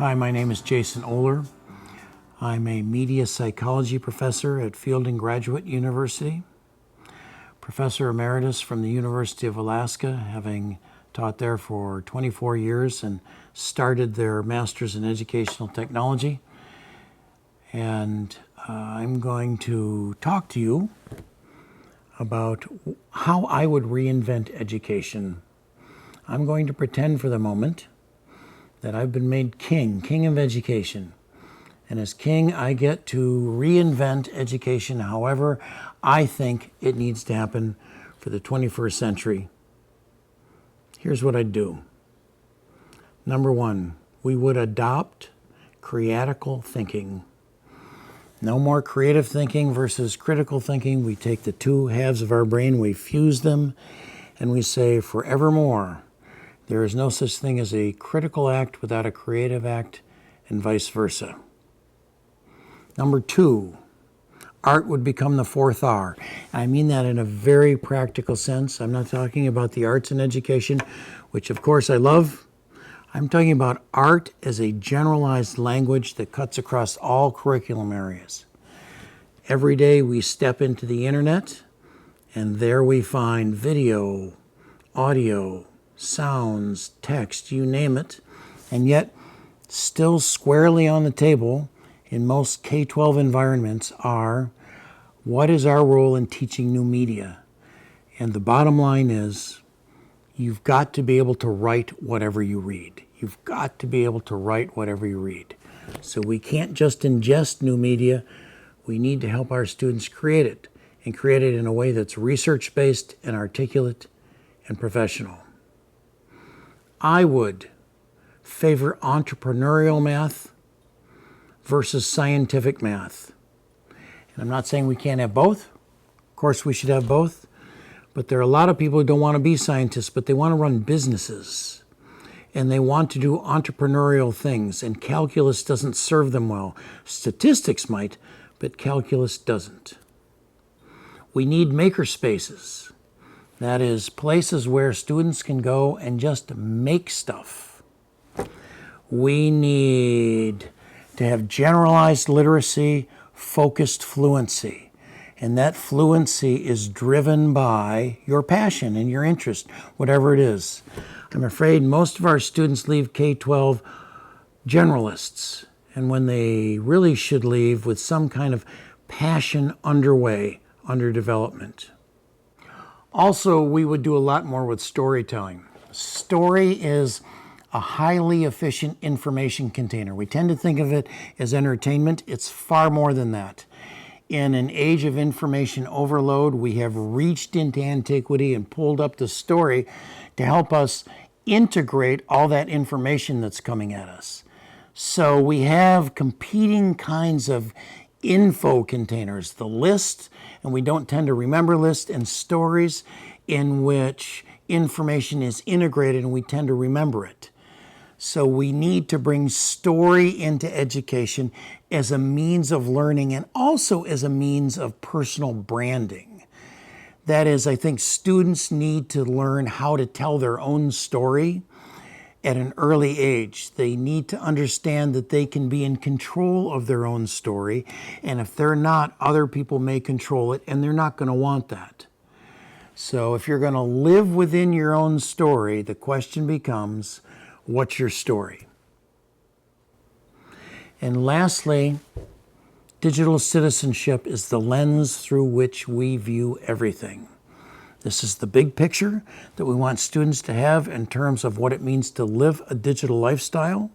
Hi, my name is Jason Ohler. I'm a media psychology professor at Fielding Graduate University, professor emeritus from the University of Alaska, having taught there for 24 years and started their master's in educational technology. And I'm going to talk to you about how I would reinvent education. I'm going to pretend for the moment that I've been made king of education. And as king, I get to reinvent education however I think it needs to happen for the 21st century. Here's what I'd do. Number one, we would adopt critical thinking. No more creative thinking versus critical thinking. We take the two halves of our brain, we fuse them, and we say forevermore, there is no such thing as a critical act without a creative act, and vice versa. Number two, art would become the fourth R. I mean that in a very practical sense. I'm not talking about the arts in education, which of course I love. I'm talking about art as a generalized language that cuts across all curriculum areas. Every day we step into the internet, and there we find video, audio, sounds, text, you name it, and yet still squarely on the table in most K-12 environments are, what is our role in teaching new media? And the bottom line is, you've got to be able to write whatever you read. You've got to be able to write whatever you read. So we can't just ingest new media. We need to help our students create it, and create it in a way that's research-based and articulate and professional. I would favor entrepreneurial math versus scientific math. And I'm not saying we can't have both. Of course, we should have both. But there are a lot of people who don't want to be scientists, but they want to run businesses. And they want to do entrepreneurial things. And calculus doesn't serve them well. Statistics might, but calculus doesn't. We need maker spaces. That is, places where students can go and just make stuff. We need to have generalized literacy, focused fluency. And that fluency is driven by your passion and your interest, whatever it is. I'm afraid most of our students leave K-12 generalists, and when they really should leave with some kind of passion under development. Also, we would do a lot more with storytelling. Story is a highly efficient information container. We tend to think of it as entertainment. It's far more than that. In an age of information overload, we have reached into antiquity and pulled up the story to help us integrate all that information that's coming at us. So we have competing kinds of info containers, the list, and we don't tend to remember lists, and stories in which information is integrated and we tend to remember it. So we need to bring story into education as a means of learning and also as a means of personal branding. That is, I think students need to learn how to tell their own story at an early age. They need to understand that they can be in control of their own story, and if they're not, other people may control it, and they're not going to want that. So if you're going to live within your own story, the question becomes, what's your story? And lastly, digital citizenship is the lens through which we view everything. This is the big picture that we want students to have in terms of what it means to live a digital lifestyle.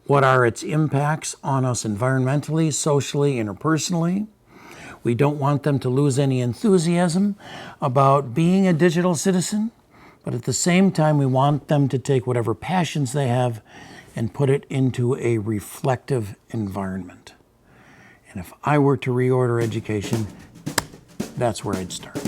What are its impacts on us environmentally, socially, interpersonally? We don't want them to lose any enthusiasm about being a digital citizen, but at the same time, we want them to take whatever passions they have and put it into a reflective environment. And if I were to reorder education, that's where I'd start.